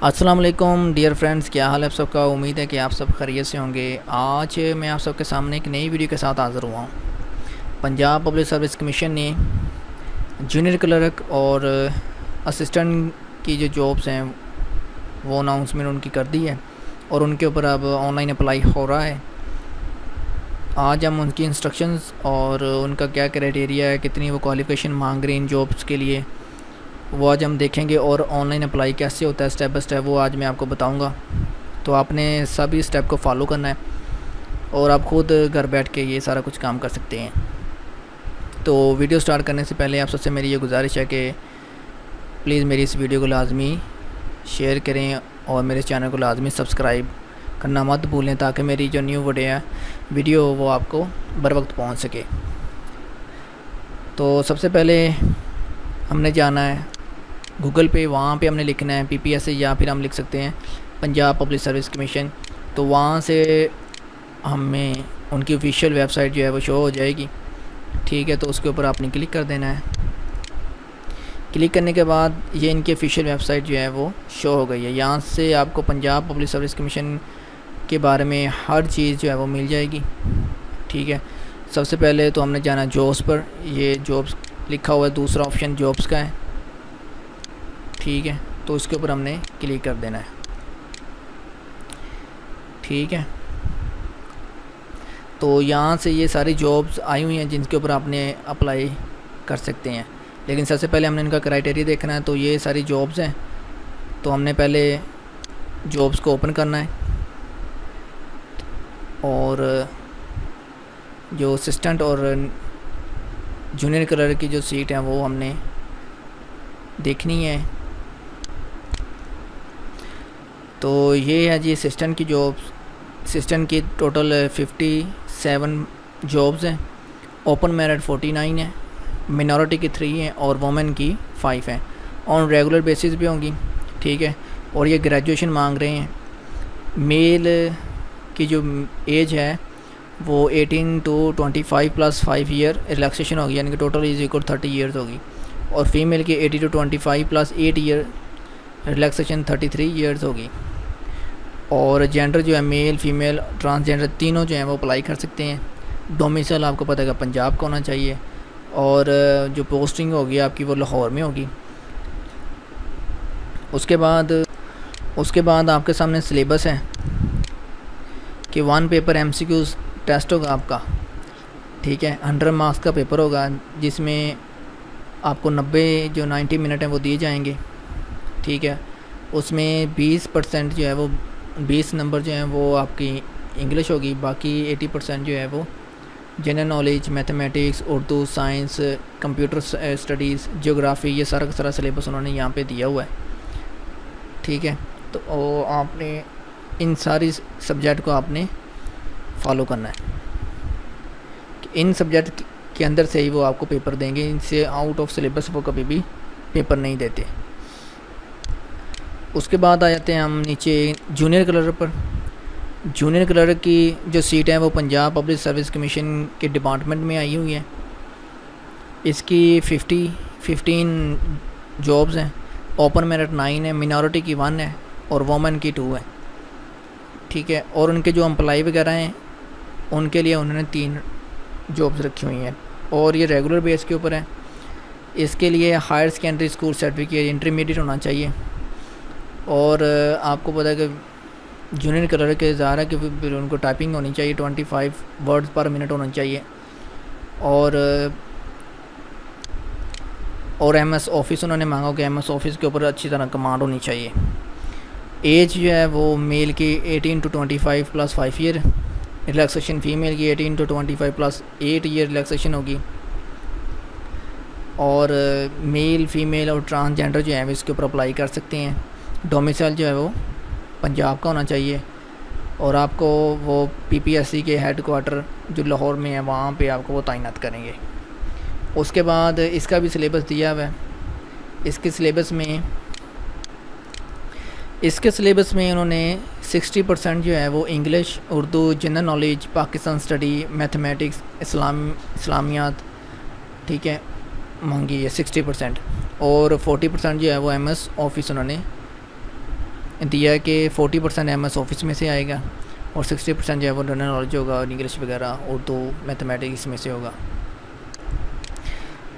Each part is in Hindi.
अस्सलाम वालेकुम डियर फ्रेंड्स, क्या हाल है आप सबका। उम्मीद है कि आप सब खैरियत से होंगे। आज मैं आप सबके सामने एक नई वीडियो के साथ हाज़िर हुआ हूँ। पंजाब पब्लिक सर्विस कमीशन ने जूनियर क्लर्क और असिस्टेंट की जो जॉब्स हैं वो अनाउंसमेंट उनकी कर दी है और उनके ऊपर अब ऑनलाइन अप्लाई हो रहा है। आज हम उनकी इंस्ट्रक्शंस और उनका क्या क्राइटेरिया है, कितनी वो क्वालिफ़िकेशन मांग रही हैं इन जॉब्स के लिए, वो आज हम देखेंगे। और ऑनलाइन अप्लाई कैसे होता है स्टेप बाय स्टेप, वो आज मैं आपको बताऊंगा। तो आपने सभी स्टेप को फॉलो करना है और आप ख़ुद घर बैठ के ये सारा कुछ काम कर सकते हैं। तो वीडियो स्टार्ट करने से पहले आप सबसे मेरी ये गुजारिश है कि प्लीज़ मेरी इस वीडियो को लाजमी शेयर करें और मेरे चैनल को लाजमी सब्सक्राइब करना मत भूलें, ताकि मेरी जो न्यू वीडियो वो आपको बर वक्त पहुँच सके। तो सबसे पहले हमने जाना है गूगल पे, वहाँ पे हमने लिखना है PPSC या फिर हम लिख सकते हैं पंजाब पब्लिक सर्विस कमीशन। तो वहाँ से हमें उनकी ऑफिशियल वेबसाइट जो है वो शो हो जाएगी। ठीक है, तो उसके ऊपर आपने क्लिक कर देना है। क्लिक करने के बाद ये इनकी ऑफिशियल वेबसाइट जो है वो शो हो गई है। यहाँ से आपको पंजाब पब्लिक सर्विस कमीशन के बारे में हर चीज़ जो है वो मिल जाएगी। ठीक है, सबसे पहले तो हमने जाना जॉब्स पर। ये जॉब्स लिखा हुआ है, दूसरा ऑप्शन जॉब्स का है। ठीक है, तो इसके ऊपर हमने क्लिक कर देना है। ठीक है, तो यहाँ से ये सारी जॉब्स आई हुई हैं जिनके ऊपर आपने अप्लाई कर सकते हैं। लेकिन सबसे पहले हमने इनका क्राइटेरिया देखना है। तो ये सारी जॉब्स हैं, तो हमने पहले जॉब्स को ओपन करना है और जो असिस्टेंट और जूनियर क्लर्क की जो सीट है वो हमने देखनी है। तो ये है जी असिस्टेंट की जॉब्स। असिस्टेंट की टोटल 57 जॉब्स हैं। ओपन मेरिट 49 है, मिनॉरिटी की 3 हैं और वुमेन की 5 हैं। ऑन रेगुलर बेसिस भी होंगी। ठीक है, और ये ग्रेजुएशन मांग रहे हैं। मेल की जो एज है वो 18 to 25 + 5 ईयर रिलैक्सेशन होगी, यानी कि टोटल इज इक्वल 30 ईयर्स होगी। और फीमेल की 80 to 25 + 8 ईयर रिलैक्सेशन 33 ईयर्स होगी। और जेंडर जो है मेल फीमेल ट्रांसजेंडर तीनों जो हैं वो अप्लाई कर सकते हैं। डोमिसाइल आपको पता है पंजाब का होना चाहिए और जो पोस्टिंग होगी आपकी वो लाहौर में होगी। उसके बाद आपके सामने सिलेबस है कि 1 पेपर MCQs टेस्ट होगा आपका। ठीक है, 100 मार्क्स का पेपर होगा जिसमें आपको 90 मिनट हैं वो दिए जाएंगे। ठीक है, उसमें 20% जो है वो 20 नंबर जो हैं वो आपकी इंग्लिश होगी, बाकी 80% जो है वो general knowledge, mathematics, Urdu, science, computer studies, geography, ये सारा का सारा सिलेबस उन्होंने यहाँ पे दिया हुआ है। ठीक है, तो आपने इन सारी सब्जेक्ट को आपने फॉलो करना है। इन सब्जेक्ट के अंदर से ही वो आपको पेपर देंगे, इनसे आउट ऑफ सिलेबस वो कभी भी पेपर नहीं देते। उसके बाद आ जाते हैं हम नीचे जूनियर क्लर्क पर। जूनियर क्लर्क की जो सीट है वो पंजाब पब्लिक सर्विस कमीशन के डिपार्टमेंट में आई हुई है। इसकी 15 जॉब्स हैं। ओपन मेरिट 9 है, मिनॉरिटी की 1 है और वुमेन की 2 है। ठीक है, और उनके जो एम्प्लॉय वगैरह हैं उनके लिए उन्होंने 3 जॉब्स रखी हुई हैं और ये रेगुलर बेस के ऊपर है। इसके लिए higher secondary school certificate intermediate होना चाहिए। और आपको पता है कि जूनियर क्लर्क के ज़ाहिर है कि फिर उनको टाइपिंग होनी चाहिए, 25 वर्ड्स पर मिनट होना चाहिए। और MS ऑफिस उन्होंने मांगा कि MS ऑफिस के ऊपर अच्छी तरह कमांड होनी चाहिए। एज जो है वो मेल की 18 to 25 + 5 ईयर रिलैक्सेशन, फीमेल की 18 to 25 + 8 ईयर रिलैक्सेशन होगी। और मेल फीमेल और ट्रांसजेंडर जो है इसके ऊपर अप्लाई कर सकते हैं। डोमिसाइल जो है वो पंजाब का होना चाहिए और आपको वो PPSC के हेड क्वार्टर जो लाहौर में है वहाँ पे आपको वो तैनात करेंगे। उसके बाद इसका भी सिलेबस दिया हुआ है। इसके सिलेबस में उन्होंने 60% जो है वो English, Urdu, general knowledge, Pakistan study, mathematics, इस्लामियात, ठीक है, मांगी है 60%। और 40% जो है वो MS ऑफिस उन्होंने दिया है कि 40% MS ऑफिस में से आएगा और 60% जो है वो जनरल नॉलेज होगा और इंग्लिश वगैरह उर्दू मैथमेटिक्स में से होगा।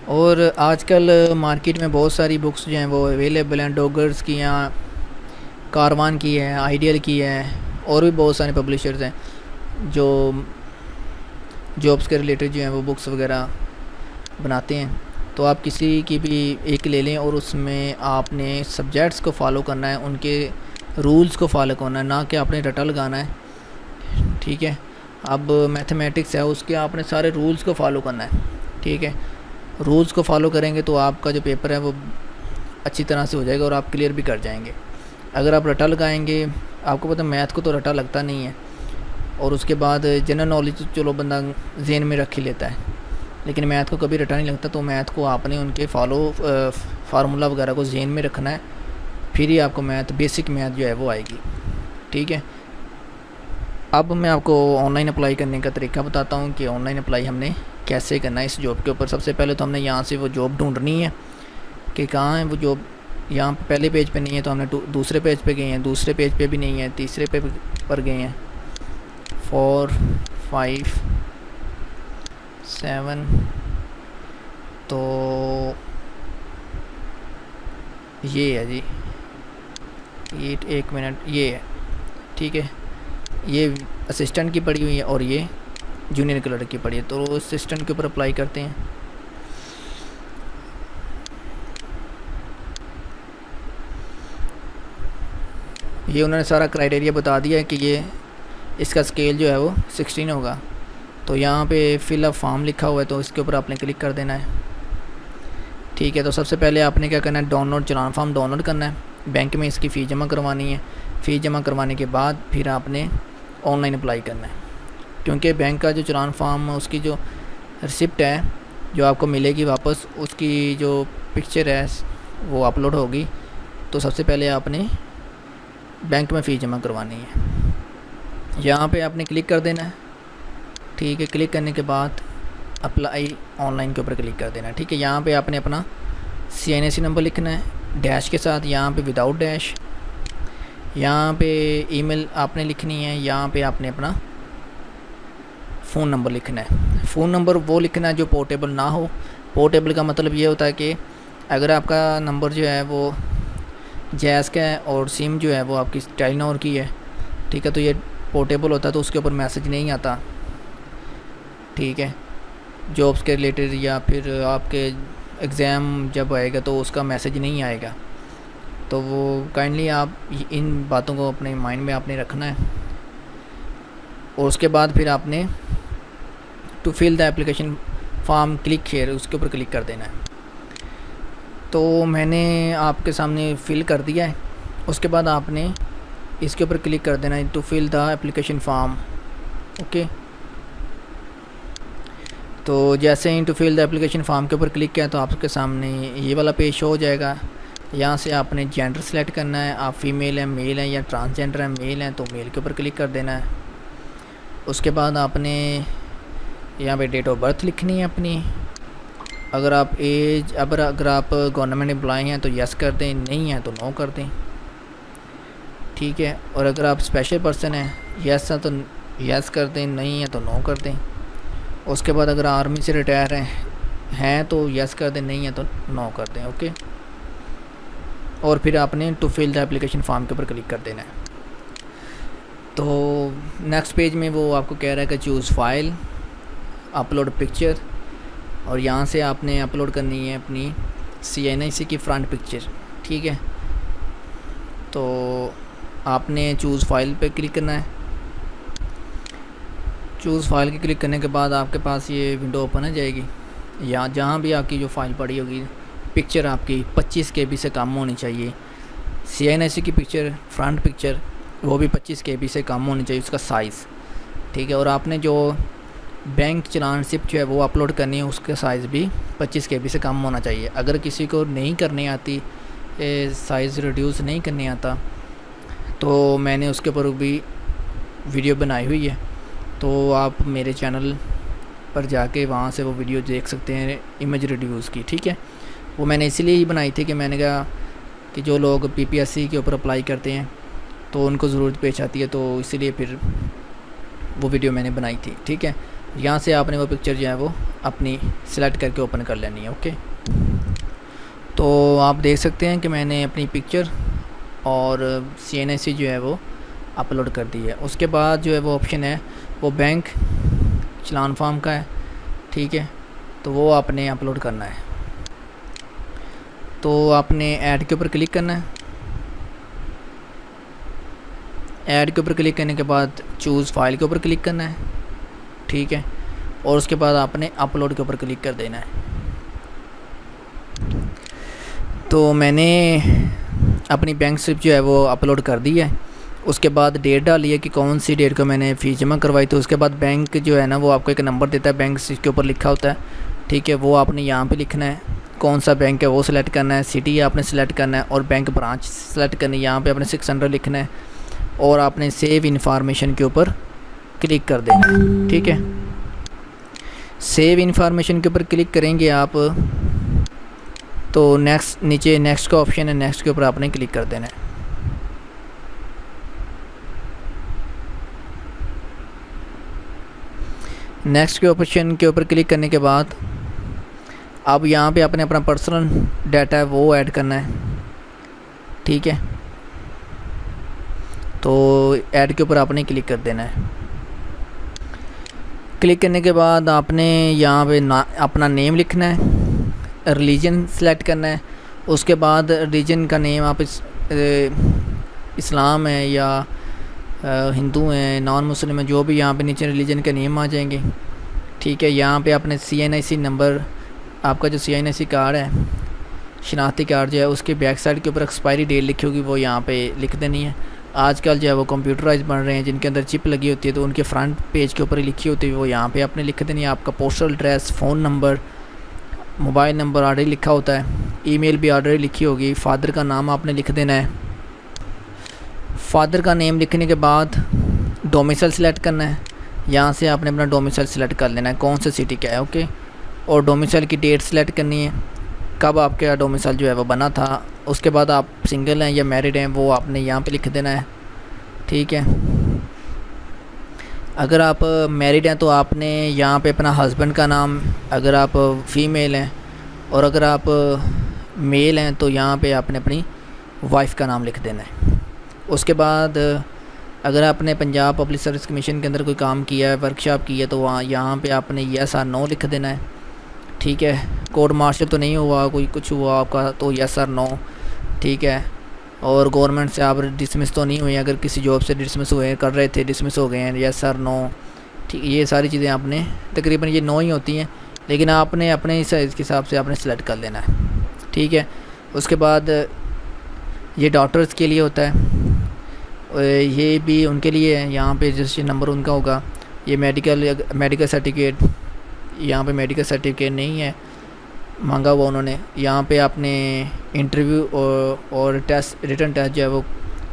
और आजकल मार्केट में बहुत सारी बुक्स जो हैं वो अवेलेबल हैं। डॉगर्स की या कारवान की है, आइडियल की है, और भी बहुत सारे पब्लिशर्स हैं जो जॉब्स के रिलेटेड जो हैं वो बुक्स वगैरह बनाते हैं। तो आप किसी की भी एक ले लें और उसमें आपने सब्जेक्ट्स को फॉलो करना है, उनके रूल्स को फॉलो करना है, ना कि आपने रटा लगाना है। ठीक है, अब मैथमेटिक्स है उसके आपने सारे रूल्स को फॉलो करना है। ठीक है, रूल्स को फॉलो करेंगे तो आपका जो पेपर है वो अच्छी तरह से हो जाएगा और आप क्लियर भी कर जाएंगे। अगर आप रटा लगाएंगे, आपको पता मैथ को तो रटा लगता नहीं है, और उसके बाद जनरल नॉलेज चलो बंदा जहन में रख ही लेता है, लेकिन मैथ को कभी रटा नहीं लगता। तो मैथ को आपने उनके फार्मूला वगैरह को जहन में रखना है, फिर ही आपको मैथ, बेसिक मैथ जो है वो आएगी। ठीक है, अब मैं आपको ऑनलाइन अप्लाई करने का तरीका बताता हूँ कि ऑनलाइन अप्लाई हमने कैसे करना है इस जॉब के ऊपर। सबसे पहले तो हमने यहाँ से वो जॉब ढूंढनी है कि कहाँ है वो जॉब। यहाँ पहले पेज पे नहीं है तो हमने दूसरे पेज पे गए हैं, दूसरे पेज पे भी नहीं है, तीसरे पे पर गए हैं, 4 5 7, तो ये है जी, ये 1 मिनट, ये है। ठीक है, ये असिस्टेंट की पड़ी हुई है और ये जूनियर क्लर्क की पड़ी है। तो असिस्टेंट के ऊपर अप्लाई करते हैं। ये उन्होंने सारा क्राइटेरिया बता दिया है कि ये इसका स्केल जो है वो 16 होगा। तो यहाँ पे फिल अप फॉर्म लिखा हुआ है, तो इसके ऊपर आपने क्लिक कर देना है। ठीक है, तो सबसे पहले आपने क्या करना है, डाउनलोड चलान फॉर्म डाउनलोड करना है। बैंक में इसकी फ़ीस जमा करवानी है। फ़ीस जमा करवाने के बाद फिर आपने ऑनलाइन अप्लाई करना है, क्योंकि बैंक का जो चलान फॉर्म, उसकी जो रिसिप्ट है जो आपको मिलेगी वापस, उसकी जो पिक्चर है वो अपलोड होगी। तो सबसे पहले आपने बैंक में फ़ीस जमा करवानी है। यहाँ पे आपने क्लिक कर देना है। ठीक है, क्लिक करने के बाद अप्लाई ऑनलाइन के ऊपर क्लिक कर देना है। ठीक है, यहाँ पे आपने अपना CNAC नंबर लिखना है डैश के साथ, यहाँ पे विदाउट डैश। यहाँ पे ईमेल आपने लिखनी है, यहाँ पे आपने अपना फ़ोन नंबर लिखना है। फ़ोन नंबर वो लिखना है जो पोर्टेबल ना हो। पोर्टेबल का मतलब ये होता है कि अगर आपका नंबर जो है वो जैज़ का है और सिम जो है वो आपकी टेलीनॉर की है, ठीक है, तो ये पोर्टेबल होता है, तो उसके ऊपर मैसेज नहीं आता। ठीक है, जॉब्स के रिलेटेड या फिर आपके एग्ज़ाम जब आएगा तो उसका मैसेज नहीं आएगा। तो वो काइंडली आप इन बातों को अपने माइंड में आपने रखना है। और उसके बाद फिर आपने to fill the application form click here, उसके ऊपर क्लिक कर देना है। तो मैंने आपके सामने फ़िल कर दिया है। उसके बाद आपने इसके ऊपर क्लिक कर देना है, to fill the application form. Okay, तो जैसे ही to fill the application form के ऊपर क्लिक किया तो आपके सामने ये वाला पेज शो हो जाएगा। यहाँ से आपने जेंडर सेलेक्ट करना है, आप फीमेल हैं, मेल हैं, या ट्रांसजेंडर हैं, मेल हैं, तो मेल के ऊपर क्लिक कर देना है। उसके बाद आपने यहाँ पे डेट ऑफ बर्थ लिखनी है अपनी। अगर आप अगर आप गवर्नमेंट एम्प्लॉय हैं तो यस कर दें, नहीं है तो नो कर दें। ठीक है, और अगर आप स्पेशल पर्सन हैं, यस है तो यस कर दें, नहीं है तो नो कर दें। उसके बाद अगर आर्मी से रिटायर हैं तो यस कर दें, नहीं है तो नो कर दें। ओके, और फिर आपने to fill the application form के ऊपर क्लिक कर देना है। तो नेक्स्ट पेज में वो आपको कह रहा है कि चूज़ फाइल, अपलोड पिक्चर, और यहाँ से आपने अपलोड करनी है अपनी CNAC की फ्रंट पिक्चर। ठीक है, तो आपने चूज़ फाइल पे क्लिक करना है। चूज़ फाइल के क्लिक करने के बाद आपके पास ये विंडो ओपन हो जाएगी। या जहाँ भी आपकी जो फ़ाइल पड़ी होगी, पिक्चर आपकी 25 KB से कम होनी चाहिए। CNAC की पिक्चर, फ्रंट पिक्चर, वो भी 25 KB से कम होनी चाहिए उसका साइज़। ठीक है, और आपने जो बैंक चलान रिसिप्ट जो है वो अपलोड करनी है, उसका साइज़ भी 25 KB से कम होना चाहिए। अगर किसी को नहीं करनी आती, साइज़ रिड्यूस नहीं करने आता, तो मैंने उसके ऊपर भी वीडियो बनाई हुई है, तो आप मेरे चैनल पर जाके वहाँ से वो वीडियो देख सकते हैं इमेज रिड्यूस की। ठीक है, वो मैंने इसीलिए ही बनाई थी कि मैंने कहा कि जो लोग PPSC के ऊपर अप्लाई करते हैं तो उनको ज़रूरत पेश आती है, तो इसीलिए फिर वो वीडियो मैंने बनाई थी। ठीक है, यहाँ से आपने वो पिक्चर जो है वो अपनी सेलेक्ट करके ओपन कर लेनी है। ओके, तो आप देख सकते हैं कि मैंने अपनी पिक्चर और CNSC जो है वो अपलोड कर दी है। उसके बाद जो है वो ऑप्शन है वो बैंक चलान फॉर्म का है। ठीक है, तो वो आपने अपलोड करना है। तो आपने ऐड के ऊपर क्लिक करना है। ऐड के ऊपर क्लिक करने के बाद चूज़ फाइल के ऊपर क्लिक करना है। ठीक है, और उसके बाद आपने अपलोड के ऊपर क्लिक कर देना है। तो मैंने अपनी बैंक स्लिप जो है वो अपलोड कर दी है। उसके बाद डेट डाली है कि कौन सी डेट को मैंने फ़ीस जमा करवाई थी। उसके बाद बैंक जो है ना वो आपको एक नंबर देता है, बैंक के ऊपर लिखा होता है। ठीक है, वो आपने यहाँ पे लिखना है, कौन सा बैंक है वो सिलेक्ट करना है, सिटी आपने सेलेक्ट करना है और बैंक ब्रांच सेलेक्ट करनी है। यहाँ पे आपने 600 लिखना है और आपने सेव इन्फॉर्मेशन के ऊपर क्लिक कर देना है। ठीक है, सेव इन्फॉर्मेशन के ऊपर क्लिक करेंगे आप तो नेक्स्ट, नीचे नेक्स्ट का ऑप्शन है, नेक्स्ट के ऊपर आपने क्लिक कर देना है। नेक्स्ट के ऑप्शन के ऊपर क्लिक करने के बाद अब यहाँ पे आपने अपना पर्सनल डाटा है वो ऐड करना है। ठीक है, तो ऐड के ऊपर आपने क्लिक कर देना है। क्लिक करने के बाद आपने यहाँ पे अपना नेम लिखना है, रिलीजन सेलेक्ट करना है। उसके बाद रिलीजन का नेम आप इस्लाम है या हिंदू हैं, नॉन मुस्लिम है, जो भी यहाँ पे नीचे रिलीजन के नेम आ जाएंगे। ठीक है, यहाँ पे आपने CNIC नंबर, आपका जो CNIC कार्ड है, शनाख्ती कार्ड जो है, उसके बैक साइड के ऊपर एक्सपायरी डेट लिखी होगी वो यहाँ पे लिख देनी है। आजकल जो है वो कंप्यूटराइज बन रहे हैं जिनके अंदर चिप लगी होती है, तो उनके फ्रंट पेज के ऊपर ही लिखी होती है वो यहाँ पे आपने लिख देनी है। आपका postal address, phone number, mobile number already लिखा होता है, ईमेल भी ऑलरेडी लिखी होगी। फादर का नाम आपने लिख देना है। फादर का नेम लिखने के बाद डोमिसाइल सेलेक्ट करना है। यहाँ से आपने अपना डोमिसाइल सेलेक्ट कर लेना है, कौन सा सिटी का है। ओके, और डोमिसाइल की डेट सेलेक्ट करनी है, कब आपका डोमिसाइल जो है वो बना था। उसके बाद आप सिंगल हैं या मैरिड हैं वो आपने यहाँ पे लिख देना है। ठीक है, अगर आप मैरिड हैं तो आपने यहाँ पे अपना हस्बैंड का नाम, अगर आप फ़ीमेल हैं, और अगर आप मेल हैं तो यहाँ पे आपने अपनी वाइफ का नाम लिख देना है। उसके बाद अगर आपने पंजाब पब्लिक सर्विस कमीशन के अंदर कोई काम किया है, वर्कशॉप की है, तो वहाँ यहाँ पे आपने यस और नो लिख देना है। ठीक है, कोर्ट मार्शल तो नहीं हुआ, कोई कुछ हुआ आपका तो यस और नो। ठीक है, और गवर्नमेंट से आप डिसमिस तो नहीं हुए, अगर किसी जॉब से डिसमिस हुए कर रहे थे, डिसमिस हो गए हैं, यस और नो। ठीक, ये सारी चीज़ें आपने तकरीबन ये नो ही होती हैं, लेकिन आपने अपने साइज़ के हिसाब से आपने सेलेक्ट कर लेना है। ठीक है, उसके बाद ये डॉक्टर्स के लिए होता है, ये भी उनके लिए है। यहाँ पे रजिस्ट्रेशन नंबर उनका होगा। ये मेडिकल सर्टिफिकेट, यहाँ पे मेडिकल सर्टिफिकेट नहीं है, मांगा हुआ उन्होंने। यहाँ पे आपने इंटरव्यू और टेस्ट, रिटन टेस्ट जो है वो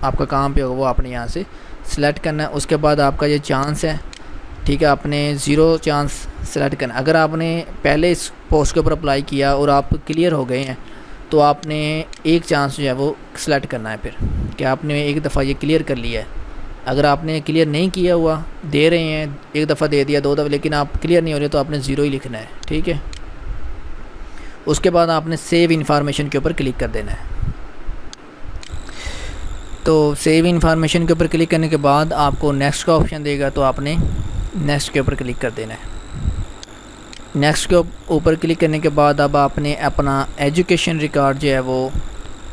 आपका कहाँ पे होगा वो आपने यहाँ से सिलेक्ट करना है। उसके बाद आपका ये चांस है, ठीक है, आपने 0 चांस सेलेक्ट करना। अगर आपने पहले इस पोस्ट के ऊपर अप्लाई किया और आप क्लियर हो गए हैं तो आपने एक चांस जो है वो सिलेक्ट करना है, फिर कि आपने एक दफ़ा ये क्लियर कर लिया है। अगर आपने क्लियर नहीं किया हुआ, दे रहे हैं, एक दफ़ा दे दिया, 2 दफ़ा, लेकिन आप क्लियर नहीं हो रहे तो आपने 0 ही लिखना है। ठीक है, उसके बाद आपने सेव इन्फॉर्मेशन के ऊपर क्लिक कर देना है। तो सेव इन्फॉर्मेशन के ऊपर क्लिक करने के बाद आपको नेक्स्ट का ऑप्शन देगा, तो आपने नेक्स्ट के ऊपर क्लिक कर देना है। नेक्स्ट के ऊपर क्लिक करने के बाद अब आपने अपना एजुकेशन रिकॉर्ड जो है वो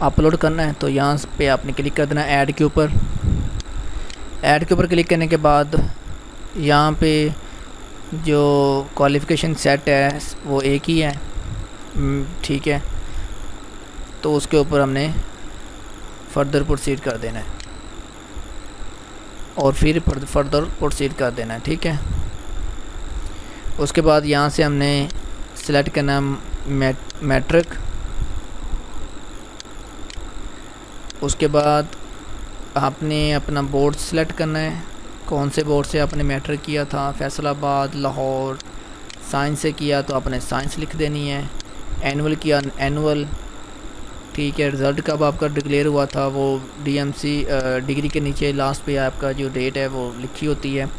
अपलोड करना है। तो यहाँ पे आपने क्लिक कर देना ऐड के ऊपर। ऐड के ऊपर क्लिक करने के बाद यहाँ पे जो क्वालिफ़िकेशन सेट है वो एक ही है। ठीक है, तो उसके ऊपर हमने फर्दर प्रोसीड कर देना है और फिर फर्दर प्रोसीड कर देना है। ठीक है, उसके बाद यहाँ से हमने सेलेक्ट करना है मैट्रिक। उसके बाद आपने अपना बोर्ड सेलेक्ट करना है, कौन से बोर्ड से आपने मैट्रिक किया था, फैसलाबाद, लाहौर। साइंस से किया तो आपने साइंस लिख देनी है, एनुअल किया एनुअल, ठीक है। रिज़ल्ट कब आपका डिक्लेयर हुआ था, वो डीएमसी डिग्री के नीचे लास्ट पे आपका जो डेट है वो लिखी होती है।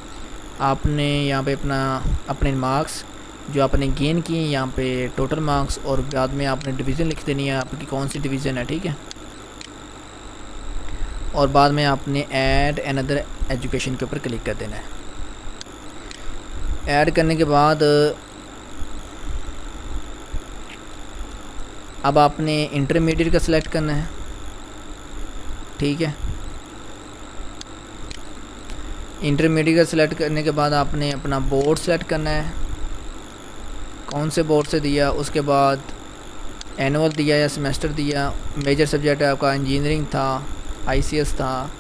आपने यहाँ पे अपने मार्क्स जो आपने गेन किए यहाँ पे टोटल मार्क्स, और बाद में आपने डिवीज़न लिख देनी है, आपकी कौन सी डिवीज़न है, ठीक है। और बाद में आपने ऐड अनदर एजुकेशन के ऊपर क्लिक कर देना है। ऐड करने के बाद अब आपने इंटरमीडिएट का सिलेक्ट करना है, ठीक है। इंटरमीडिएट का सिलेक्ट करने के बाद आपने अपना बोर्ड सेलेक्ट करना है, कौन से बोर्ड से दिया। उसके बाद एनुअल दिया या सेमेस्टर दिया। मेजर सब्जेक्ट आपका इंजीनियरिंग था, आईसीएस था,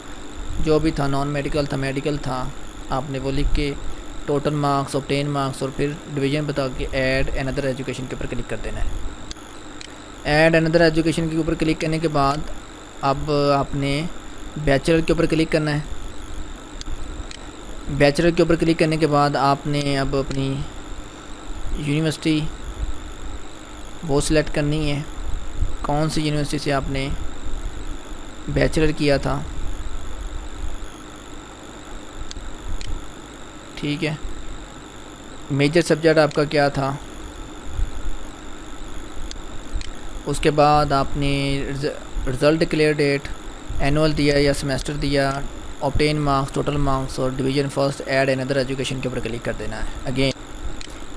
जो भी था, नॉन मेडिकल था, मेडिकल था, आपने वो लिख के टोटल मार्क्स, ऑब्टेन मार्क्स और फिर डिवीज़न बता के ऐड अनदर एजुकेशन के ऊपर क्लिक कर देना है। ऐड अनदर एजुकेशन के ऊपर क्लिक करने के बाद अब आपने बैचलर के ऊपर क्लिक करना है। बैचलर के ऊपर क्लिक करने के बाद आपने अब अपनी यूनिवर्सिटी वो सिलेक्ट करनी है, कौन सी यूनिवर्सिटी से आपने बैचलर किया था, ठीक है। मेजर सब्जेक्ट आपका क्या था। उसके बाद आपने रिज़ल्ट डिक्लेयर डेट, एनुअल दिया या सेमेस्टर दिया, ऑब्टेन मार्क्स, टोटल मार्क्स और division first, add another education के ऊपर क्लिक कर देना है। अगेन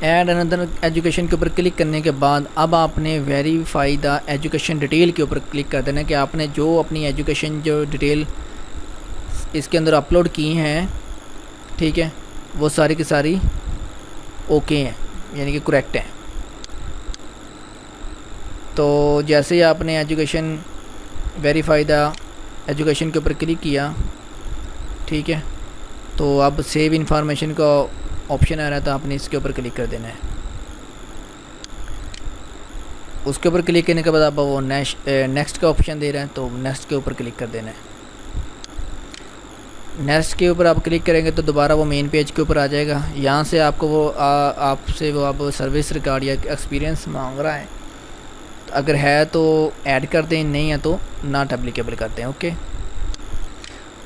ऐड अनदर एजुकेशन के ऊपर क्लिक करने के बाद अब आपने वेरीफाई द एजुकेशन डिटेल के ऊपर क्लिक कर देना है कि आपने जो अपनी एजुकेशन जो डिटेल इसके अंदर अपलोड की हैं, ठीक है, वो सारी की सारी ओके हैं, यानी कि करेक्ट हैं। तो जैसे ही आपने एजुकेशन वेरीफाई द एजुकेशन के ऊपर क्लिक किया, ठीक है, तो अब सेव इंफॉर्मेशन का ऑप्शन आ रहा है, तो आपने इसके ऊपर क्लिक कर देना है। उसके ऊपर क्लिक करने के बाद अब वो नेक्स्ट का ऑप्शन दे रहे हैं, तो नेक्स्ट के ऊपर क्लिक कर देना है। नेक्स्ट के ऊपर आप क्लिक करेंगे तो दोबारा वो मेन पेज के ऊपर आ जाएगा। यहाँ से आपको वो आपसे वो अब सर्विस रिकॉर्ड या एक्सपीरियंस मांग रहा है, तो अगर है तो ऐड कर दें, नहीं है तो नॉट एप्लीकेबल करते हैं, ओके।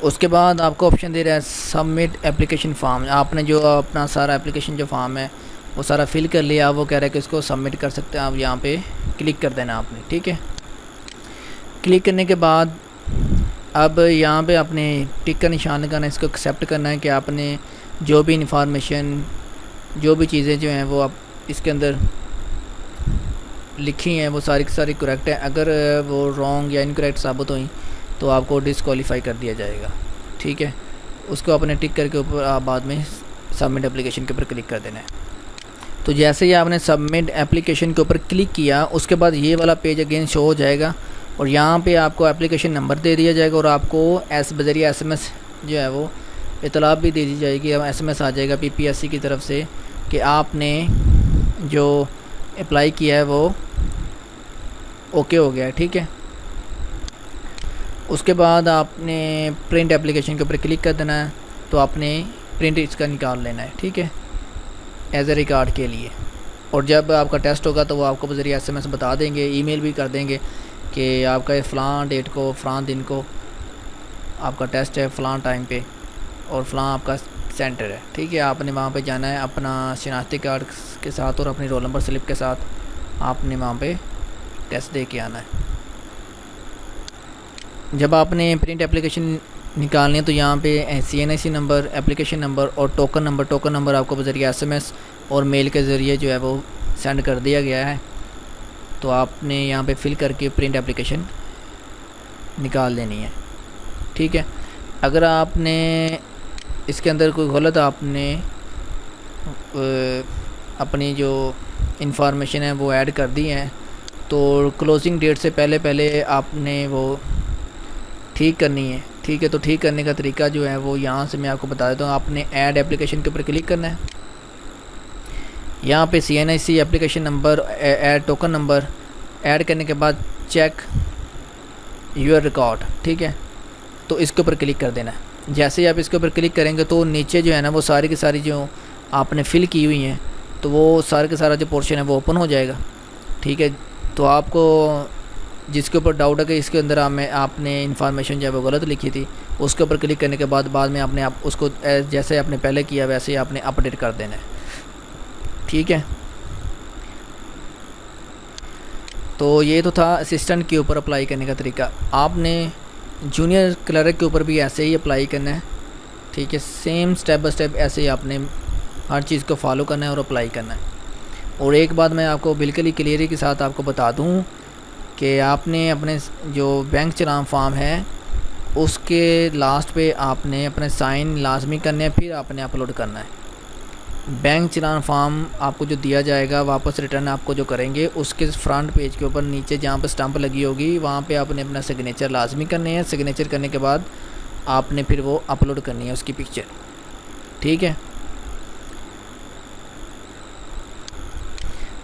उसके बाद आपको ऑप्शन दे रहा है सबमिट एप्लीकेशन फॉर्म। आपने जो अपना सारा एप्लीकेशन जो फॉर्म है वो सारा फिल कर लिया, वो कह रहा है कि इसको सबमिट कर सकते हैं। आप यहाँ पे क्लिक कर देना आपने, ठीक है। क्लिक करने के बाद अब यहाँ पे आपने टिक का निशान लगाना है, इसको एक्सेप्ट करना है कि आपने जो भी इंफॉर्मेशन, जो भी चीज़ें जो हैं वो आप इसके अंदर लिखी हैं वो सारी की सारी करेक्ट है। अगर वो रॉन्ग या इनकरेक्ट साबित हुई तो आपको डिस्क्वालीफाई कर दिया जाएगा, ठीक है। उसको अपने टिक करके ऊपर आप बाद में सबमिट एप्लीकेशन के ऊपर क्लिक कर देना है। तो जैसे ही आपने सबमिट एप्लीकेशन के ऊपर क्लिक किया, उसके बाद ये वाला पेज अगेन शो हो जाएगा और यहाँ पे आपको एप्लीकेशन नंबर दे दिया जाएगा और आपको बज़रिया SMS जो है वो इतला भी दे दी जाएगी। अब SMS आ जाएगा PPSC की तरफ से कि आपने जो अप्लाई किया है वो ओके हो गया है, ठीक है। उसके बाद आपने प्रिंट एप्लीकेशन के ऊपर क्लिक कर देना है, तो आपने प्रिंट इसका निकाल लेना है, ठीक है, एज ए रिकॉर्ड के लिए। और जब आपका टेस्ट होगा तो वो आपको बज़रिया SMS बता देंगे, ईमेल भी कर देंगे कि आपका फ़लाँ डेट को, फ़लाँ दिन को आपका टेस्ट है, फ़लाँ टाइम पे और फ़लाँ आपका सेंटर है, ठीक है। आपने वहाँ पे जाना है अपना शनाख्ती कार्ड के साथ और अपनी रोल नंबर स्लिप के साथ, आपने वहाँ पे टेस्ट दे के आना है। जब आपने प्रिंट एप्लीकेशन निकालनी है तो यहाँ पे CNIC नंबर, एप्लीकेशन नंबर और टोकन नंबर आपको बज़रिया SMS और मेल के ज़रिए जो है वो सेंड कर दिया गया है। तो आपने यहाँ पे फिल करके प्रिंट एप्लीकेशन निकाल लेनी है, ठीक है। अगर आपने इसके अंदर कोई गलत आपने अपनी जो इंफॉर्मेशन है वो ऐड कर दी है तो क्लोजिंग डेट से पहले आपने वो ठीक करनी है, ठीक है। तो ठीक करने का तरीका जो है वो यहाँ से मैं आपको बता देता हूँ। आपने ऐड एप्लीकेशन के ऊपर क्लिक करना है, यहाँ पे CNIC application number, add token number add करने के बाद चेक योर रिकॉर्ड, ठीक है, तो इसके ऊपर क्लिक कर देना है। जैसे ही आप इसके ऊपर क्लिक करेंगे तो नीचे जो है ना वो सारी की सारी जो आपने फ़िल की हुई हैं तो वो सारा का सारा जो पोर्शन है वो ओपन हो जाएगा, ठीक है। तो आपको जिसके ऊपर डाउट है कि इसके अंदर आपने इन्फॉर्मेशन जो है वो गलत लिखी थी, उसके ऊपर क्लिक करने के बाद में आपने उसको जैसे आपने पहले किया वैसे ही आपने अपडेट कर देना है। ठीक है, तो ये तो था असिस्टेंट के ऊपर अप्लाई करने का तरीका। आपने जूनियर क्लर्क के ऊपर भी ऐसे ही अप्लाई करना है। ठीक है, सेम स्टेप बाय स्टेप ऐसे ही आपने हर चीज़ को फॉलो करना है और अप्लाई करना है। और एक बात मैं आपको बिल्कुल ही क्लियरिटी के साथ आपको बता दूं कि आपने अपने जो बैंक चलान फॉर्म है उसके लास्ट पे आपने अपने साइन लाजमी करने हैं, फिर आपने अपलोड करना है। बैंक चलान फॉर्म आपको जो दिया जाएगा वापस रिटर्न आपको जो करेंगे, उसके फ्रंट पेज के ऊपर नीचे जहाँ पर स्टंप लगी होगी वहाँ पे आपने अपना सिग्नेचर लाजमी करने हैं। सिग्नेचर करने के बाद आपने फिर वो अपलोड करनी है उसकी पिक्चर। ठीक है,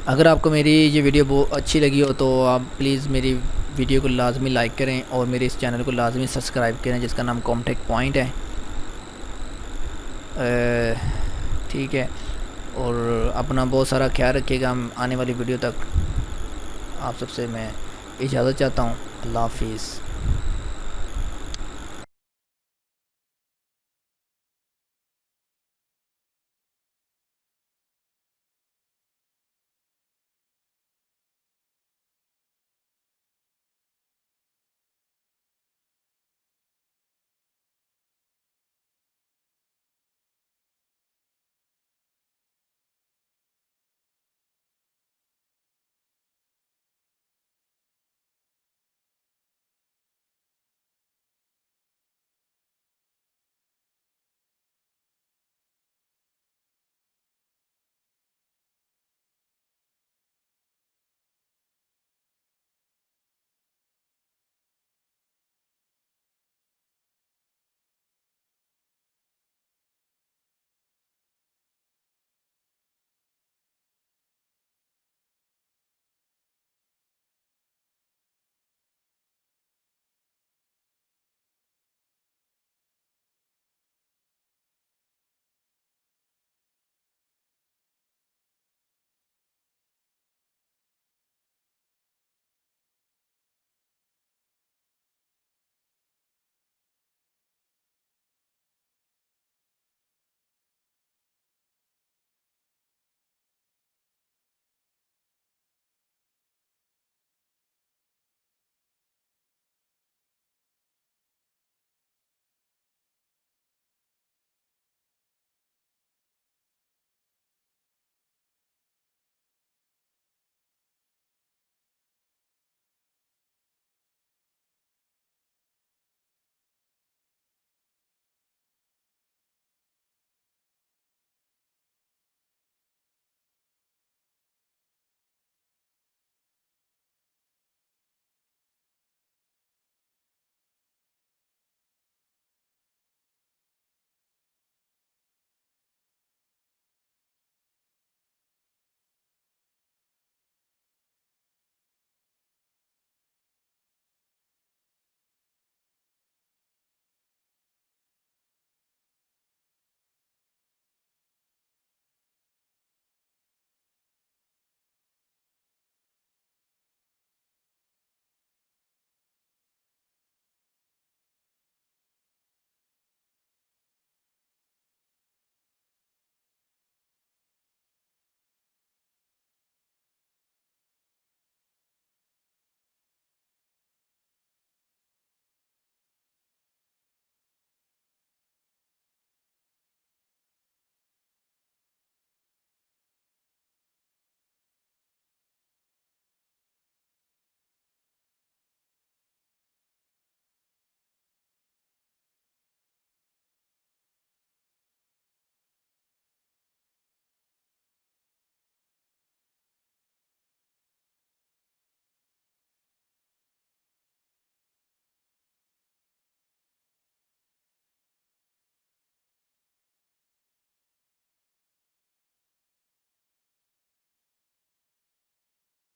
अगर आपको मेरी ये वीडियो बहुत अच्छी लगी हो तो आप प्लीज़ मेरी वीडियो को लाजमी लाइक करें और मेरे इस चैनल को लाजमी सब्सक्राइब करें जिसका नाम कॉन्टैक्ट पॉइंट है। ठीक है, और अपना बहुत सारा ख्याल रखिएगा। हम आने वाली वीडियो तक आप सबसे मैं इजाज़त चाहता हूँ। अल्लाह हाफिज़।